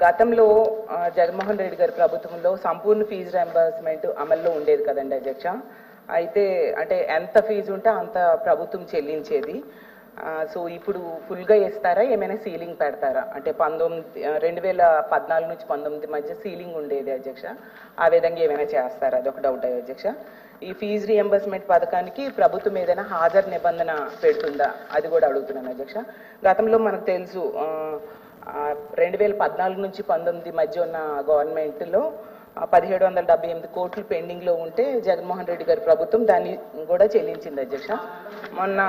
గతంలో జగన్మోహన్ రెడ్డి గారి ప్రభుత్వంలో సంపూర్ణ ఫీజు రియంబర్స్మెంట్ అమల్లో ఉండేది కదండి అధ్యక్ష. అయితే అంటే ఎంత ఫీజు ఉంటే అంత ప్రభుత్వం చెల్లించేది. సో ఇప్పుడు ఫుల్గా ఇస్తారా, ఏమైనా సీలింగ్ పెడతారా? అంటే 2014 నుంచి 19 మధ్య సీలింగ్ ఉండేది అధ్యక్ష, ఆ విధంగా ఏమైనా చేస్తారా? అదొక డౌట్ అధ్యక్ష. ఈ ఫీజు రియంబర్స్మెంట్ పథకానికి ప్రభుత్వం ఏదైనా హాజరు నిబంధన పెడుతుందా, అది కూడా అడుగుతున్నాను అధ్యక్ష. గతంలో మనకు తెలుసు 2014 నుంచి 19 మధ్య ఉన్న గవర్నమెంట్లో 1778 కోట్లు పెండింగ్లో ఉంటే జగన్మోహన్ రెడ్డి గారి ప్రభుత్వం దాన్ని కూడా చెల్లించింది అధ్యక్ష. మొన్న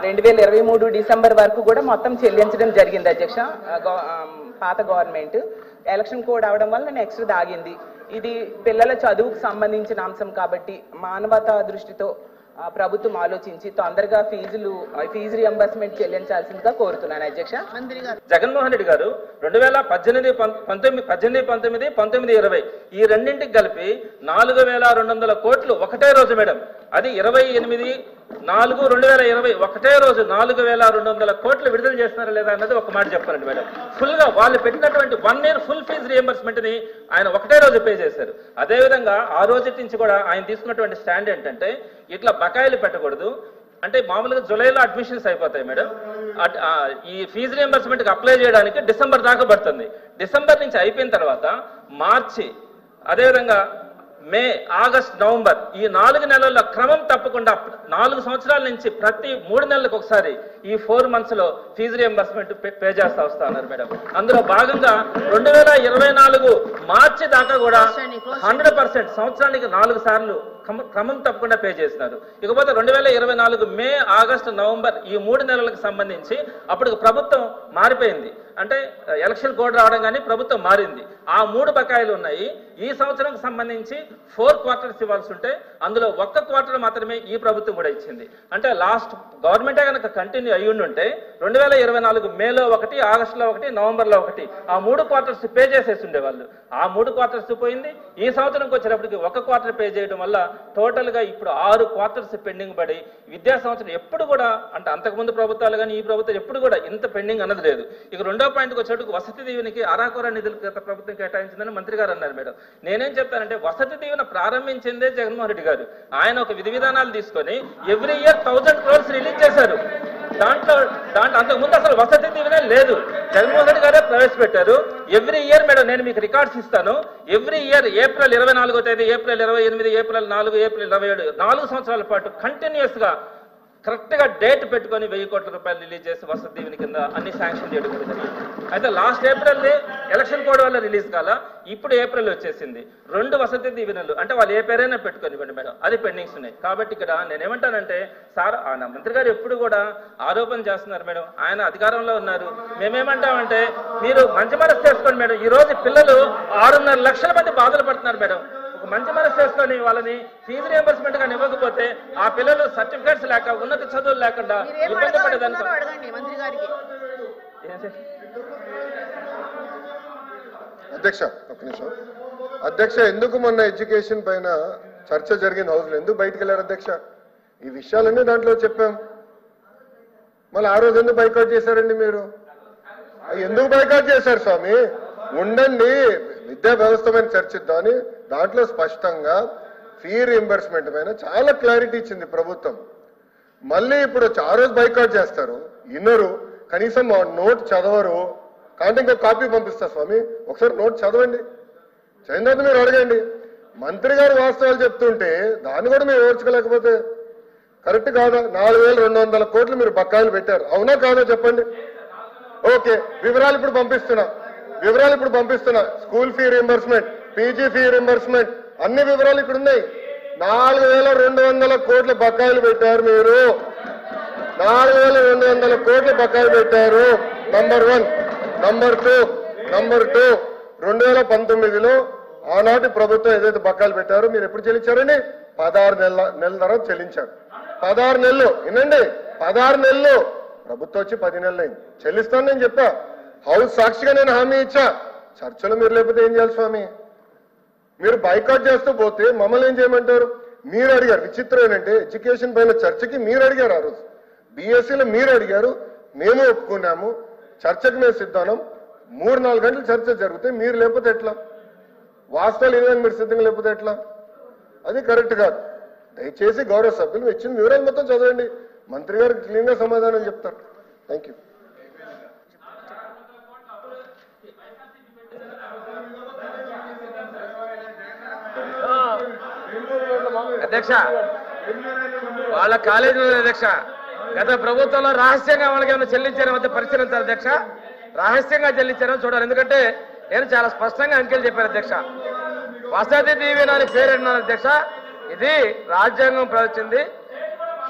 2023 డిసెంబర్ వరకు కూడా మొత్తం చెల్లించడం జరిగింది అధ్యక్ష. పాత గవర్నమెంట్ ఎలక్షన్ కోడ్ అవడం వల్ల నెక్స్ట్ దాగింది. ఇది పిల్లల చదువుకు సంబంధించిన అంశం కాబట్టి మానవతా దృష్టితో ప్రభుత్వం ఆలోచించి తొందరగా ఫీజు రియంబర్స్మెంట్ చెల్లించాల్సిందిగా కోరుతున్నాను అధ్యక్ష. జగన్మోహన్ రెడ్డి గారు 2018, 19, 20 ఈ రెండింటికి కలిపి 4200 కోట్లు ఒకటే రోజు మేడం. అది 28/4/2020 ఒకటే రోజు 4200 కోట్లు విడుదల చేస్తున్నారా లేదా అన్నది ఒక మాట చెప్పారండి మేడం. ఫుల్ గా వాళ్ళు పెట్టినటువంటి 1 year ఫుల్ ఫీజు రియంబర్స్మెంట్ ని ఆయన ఒకటే రోజు పే చేశారు. అదేవిధంగా ఆ రోజు నుంచి కూడా ఆయన తీసుకున్నటువంటి స్టాండ్ ఏంటంటే ఇట్లా బకాయిలు పెట్టకూడదు. అంటే మామూలుగా జూలైలో అడ్మిషన్స్ అయిపోతాయి మేడం. ఈ ఫీజు రియంబర్స్మెంట్కి అప్లై చేయడానికి డిసెంబర్ దాకా పడుతుంది. డిసెంబర్ నుంచి అయిపోయిన తర్వాత మార్చి, అదేవిధంగా మే, ఆగస్ట్, నవంబర్ ఈ 4 నెలల్లో క్రమం తప్పకుండా 4 సంవత్సరాల నుంచి ప్రతి 3 నెలలకు ఒకసారి ఈ 4 months లో ఫీజు రియంబర్స్మెంట్ పే చేస్తా వస్తా ఉన్నారు మేడం. అందులో భాగంగా 2024 మార్చి దాకా కూడా 100% సంవత్సరానికి 4 సార్లు క్రమం తప్పకుండా పే చేస్తున్నారు. ఇకపోతే 2024 మే, ఆగస్టు, నవంబర్ ఈ 3 నెలలకు సంబంధించి అప్పుడు ప్రభుత్వం మారిపోయింది. అంటే ఎలక్షన్ కోడ్ రావడం కానీ ప్రభుత్వం మారింది. ఆ 3 బకాయిలు ఉన్నాయి. ఈ సంవత్సరంకి సంబంధించి 4 quarters ఇవ్వాల్సి ఉంటే అందులో 1 quarter మాత్రమే ఈ ప్రభుత్వం కూడా ఇచ్చింది. అంటే లాస్ట్ గవర్నమెంటే కనుక కంటిన్యూ అయ్యి ఉంటే 2024 మేలో 1, ఆగస్టులో 1, నవంబర్లో 1 ఆ 3 quarters పే చేసేసి ఉండేవాళ్ళు. ఆ 3 quarters పోయింది. ఈ సంవత్సరంకి వచ్చేటప్పటికి 1 quarter పే చేయడం వల్ల టోటల్ గా ఇప్పుడు 6 quarters పెండింగ్ పడి విద్యా సంవత్సరం ఎప్పుడు కూడా అంటే అంతకుముందు ప్రభుత్వాలు కానీ ఈ ప్రభుత్వం ఎప్పుడు కూడా ఇంత పెండింగ్ అన్నది లేదు. ఇక 2వ పాయింట్కి వచ్చేటప్పుడు వసతి దీవెనికి అరాకొర నిధులు గత ప్రభుత్వం కేటాయించిందని మంత్రి గారు అన్నారు మేడం. నేనేం చెప్తానంటే వసతి దీవెన ప్రారంభించిందే జగన్మోహన్ రెడ్డి గారు. ఆయన ఒక విధి విధానాలు తీసుకొని ఎవ్రీ ఇయర్ 1000 crores రిలీజ్ చేశారు. దాంట్లో అంతకుముందు అసలు వసతి దీవెనే లేదు. జగన్మోహన్ రెడ్డి గారే ప్రవేశపెట్టారు. ఎవ్రీ ఇయర్ మేడం నేను మీకు రికార్డ్స్ ఇస్తాను. ఎవ్రీ ఇయర్ ఏప్రిల్ 24వ తేదీ, ఏప్రిల్ 28, ఏప్రిల్ 4, ఏప్రిల్ 27 4 సంవత్సరాల పాటు కంటిన్యూస్ గా కరెక్ట్ గా డేట్ పెట్టుకొని 1000 కోట్ల రూపాయలు రిలీజ్ చేసి వసతి దీవెన కింద అన్ని శాంక్షన్ చేయడం జరిగింది. అయితే లాస్ట్ ఏప్రిల్ ఎలక్షన్ కోడ్ వల్ల రిలీజ్ కాల, ఇప్పుడు ఏప్రిల్ వచ్చేసింది. 2 వసతి దీవెనలు అంటే వాళ్ళు ఏ పేరైనా పెట్టుకొని మేడం, అది పెండింగ్స్ ఉన్నాయి. కాబట్టి ఇక్కడ నేనేమంటానంటే సార్ మంత్రి గారు ఎప్పుడు కూడా ఆరోపణ చేస్తున్నారు మేడం. ఆయన అధికారంలో ఉన్నారు. మేమేమంటామంటే మీరు మంచి మనసు చేసుకోండి మేడం. ఈ రోజు పిల్లలు 6.5 లక్షల మంది బాధలు పడుతున్నారు మేడం. ఒక మంచి మనసు చేసుకొని వాళ్ళని ఫీజు రియంబర్స్మెంట్ గా ఇవ్వకపోతే ఆ పిల్లలు సర్టిఫికేట్స్ లేక ఉన్నత చదువులు లేకుండా ఇబ్బంది పడేదానికి అధ్యక్ష ఎందుకు మొన్న ఎడ్యుకేషన్ పైన చర్చ జరిగిన హౌస్ లో ఎందుకు బయటకు వెళ్ళారు అధ్యక్ష? ఈ విషయాలన్నీ దాంట్లో చెప్పాం. మళ్ళీ ఆ రోజు ఎందుకు బైకాట్ చేశారండి మీరు? ఎందుకు బైకాట్ చేశారు స్వామి? ఉండండి, విద్యా వ్యవస్థ పైన చర్చిద్దామని దాంట్లో స్పష్టంగా ఫీ రియంబర్స్మెంట్ పైన చాలా క్లారిటీ ఇచ్చింది ప్రభుత్వం. మళ్ళీ ఇప్పుడు ఆ రోజు బైకాట్ చేస్తారు, ఇన్నరు, కనీసం నోట్ చదవరు. కాబట్టి ఇంకో కాపీ పంపిస్తా స్వామి, ఒకసారి నోట్ చదవండి. చదివిన మీరు అడగండి. మంత్రి గారు వాస్తవాలు చెప్తుంటే దాన్ని కూడా మీరు ఓర్చుకోలేకపోతే కరెక్ట్ కాదా? 4200 కోట్లు మీరు బకాయిలు పెట్టారు, అవునా కాదా చెప్పండి. ఓకే, వివరాలు ఇప్పుడు పంపిస్తున్నా. School fee reimbursement, PG fee reimbursement అన్ని వివరాలు ఇక్కడ ఉన్నాయి. 4200 కోట్ల బకాయిలు పెట్టారు మీరు. 4200 కోట్ల బకాయిలు పెట్టారు. నంబర్ 1. నంబర్ 2 2019లో ఆనాటి ప్రభుత్వం ఏదైతే బకాయిలు పెట్టారో మీరు ఎప్పుడు చెల్లించారండి? 16 నెలల తర్వాత చెల్లించారు. 16 నెలలు వినండి, 16 నెలలు. ప్రభుత్వం వచ్చి 10 నెలలు అయింది. చెల్లిస్తాను నేను చెప్పా. హౌస్ సాక్షిగా నేను హామీ ఇచ్చా. చర్చలు మీరు లేకపోతే ఏం చేయాలి స్వామి? మీరు బైకాట్ చేస్తూ పోతే మమ్మల్ని ఏం చేయమంటారు? మీరు అడిగారు. విచిత్రం ఏంటంటే ఎడ్యుకేషన్ పైన చర్చకి మీరు అడిగారు. ఆ రోజు బీఎస్సీలో మీరు అడిగారు, మేము ఒప్పుకున్నాము. చర్చకు మేము సిద్ధానం. 3-4 గంటలు చర్చ జరిగితే మీరు లేకపోతే ఎట్లా? వాస్తవాలు ఇవ్వడానికి మీరు సిద్ధంగా లేకపోతే ఎట్లా? అది కరెక్ట్ కాదు. దయచేసి గౌరవ సభ్యులు ఇచ్చిన వివరాలు మొత్తం చదవండి. మంత్రి గారు క్లీన్ గా సమాధానం చెప్తారు. Thank you. అధ్యక్ష, వాళ్ళ కాలేజీ అధ్యక్ష, గత ప్రభుత్వంలో రహస్యంగా వాళ్ళకి ఏమైనా చెల్లించారో పరిశీలించారు అధ్యక్ష. రహస్యంగా చెల్లించారని చూడాలి. ఎందుకంటే నేను చాలా స్పష్టంగా అంకెలు చెప్పాను అధ్యక్ష. వసతి దీవెన అని పేరు అన్నాను అధ్యక్ష. ఇది రాజ్యాంగం ప్రవచించింది.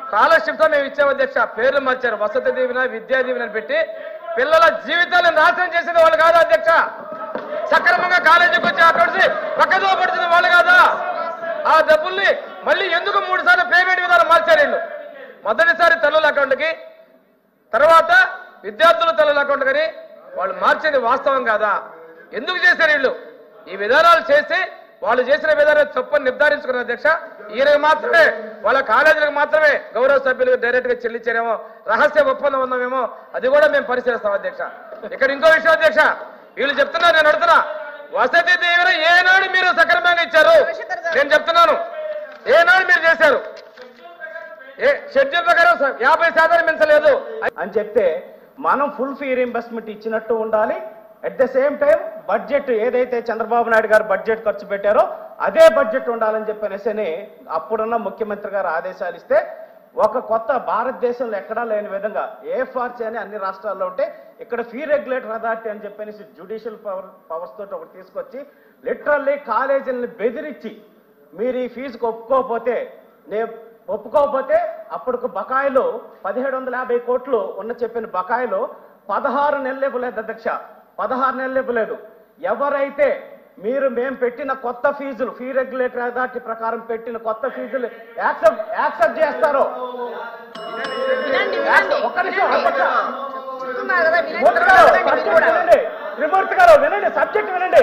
స్కాలర్షిప్ తో మేము ఇచ్చాము అధ్యక్ష. పేర్లు మార్చారు. వసతి దీవెన, విద్యా దీవెన అని పెట్టి పిల్లల జీవితాలను నాశనం చేసిన వాళ్ళు కాదా అధ్యక్ష? సక్రమంగా కాలేజీకి వచ్చి అక్కడి పక్కదో పడుతున్న వాళ్ళు కాదా? ఆ డబ్బుల్ని మళ్ళీ ఎందుకు 3 సార్లు పేమెంట్ విధానం మార్చారు వీళ్ళు? మొదటిసారి తల్లుల అకౌంట్కి, తర్వాత విద్యార్థుల తల్లుల అకౌంట్ కానీ వాళ్ళు మార్చేది వాస్తవం కాదా? ఎందుకు చేశారు వీళ్ళు? ఈ విధానాలు చేసి వాళ్ళు చేసిన విధానం తప్పని నిర్ధారించుకున్న అధ్యక్ష. ఈయనకు మాత్రమే, వాళ్ళ కాలేజీలకు మాత్రమే గౌరవ సభ్యులకు డైరెక్ట్ గా చెల్లించారేమో, రహస్య ఒప్పందం ఉందామేమో, అది కూడా మేము పరిశీలిస్తాం అధ్యక్ష. ఇక్కడ ఇంకో విషయం అధ్యక్ష, వీళ్ళు చెప్తున్నారు, నేను అడుగుతున్నా, వసతి దీవెన ఏనాడు మీరు సక్రమంగా ఇచ్చారు? నేను చెప్తున్నాను, ఏనాడు మీరు చేశారు? షెడ్యూల్ ప్రకారం 50% మించలేదు అని చెప్తే మనం ఫుల్ ఫీ రీయింబర్స్మెంట్ ఇచ్చినట్టు ఉండాలి. At the same time budget ఏదైతే చంద్రబాబు నాయుడు గారు బడ్జెట్ ఖర్చు పెట్టారో అదే బడ్జెట్ ఉండాలని చెప్పనేసి అప్పుడున్న ముఖ్యమంత్రి గారు ఆదేశాలు ఇస్తే, ఒక కొత్త భారతదేశంలో ఎక్కడా లేని విధంగా ఏఎఫ్ఆర్సీ అని అన్ని రాష్ట్రాల్లో ఉంటే ఇక్కడ ఫీ రెగ్యులేటర్ అథారిటీ అని చెప్పనేసి జ్యుడిషియల్ పవర్స్ తోటి ఒకటి తీసుకొచ్చి లిటరల్లీ కాలేజీలను బెదిరించి మీరు ఈ ఫీజుకు ఒప్పుకోకపోతే అప్పటికి బకాయిలు 1750 కోట్లు ఉన్న చెప్పిన బకాయిలు 16 నెలలు ఇవ్వలేదు అధ్యక్ష. 16 నెలలు ఇవ్వలేదు. ఎవరైతే మేము పెట్టిన కొత్త ఫీజులు, ఫీ రెగ్యులేటరీ అథారిటీ ప్రకారం పెట్టిన కొత్త ఫీజులు యాక్సెప్ట్ చేస్తారో, త్రిమూర్తి గారు వినండి, సబ్జెక్ట్ వినండి.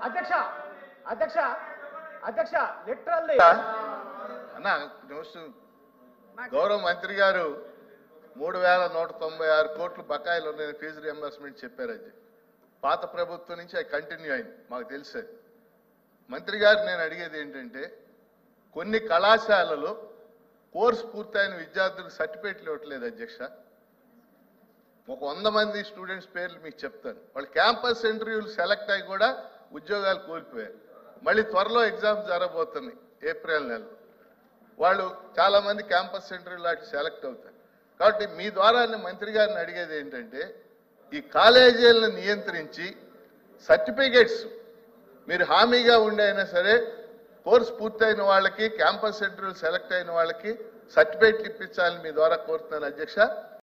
అధ్యక్ష అధ్యక్ష అధ్యక్ష లిటరల్లీ అన్న గౌరవ మంత్రి గారు 3196 కోట్లు బకాయిలు ఉన్నాయని ఫీజు రియంబర్స్మెంట్ చెప్పారు. అది పాత ప్రభుత్వం నుంచి అది కంటిన్యూ అయింది, మాకు తెలుసు. మంత్రి గారు నేను అడిగేది ఏంటంటే, కొన్ని కళాశాలలో కోర్సు పూర్తయిన విద్యార్థులకు సర్టిఫికేట్లు ఇవ్వట్లేదు అధ్యక్ష. ఒక 100 మంది స్టూడెంట్స్ పేర్లు మీకు చెప్తాను. వాళ్ళు క్యాంపస్ ఇంటర్వ్యూలు సెలెక్ట్ అయ్యి కూడా ఉద్యోగాలు కోల్పోయారు. మళ్ళీ త్వరలో ఎగ్జామ్స్ జరగబోతున్నాయి ఏప్రిల్ నెలలో. వాళ్ళు చాలా మంది క్యాంపస్ ఇంటర్వ్యూ లాంటి సెలెక్ట్ అవుతారు. కాబట్టి మీ ద్వారా మంత్రి గారిని అడిగేది ఏంటంటే, ఈ కాలేజీలను నియంత్రించి సర్టిఫికేట్స్ మీరు హామీగా ఉండి అయినా సరే కోర్సు పూర్తయిన వాళ్ళకి, క్యాంపస్ ఇంటర్వ్యూ సెలెక్ట్ అయిన వాళ్ళకి సర్టిఫికేట్లు ఇప్పించాలని మీ ద్వారా కోరుతున్నాను అధ్యక్ష.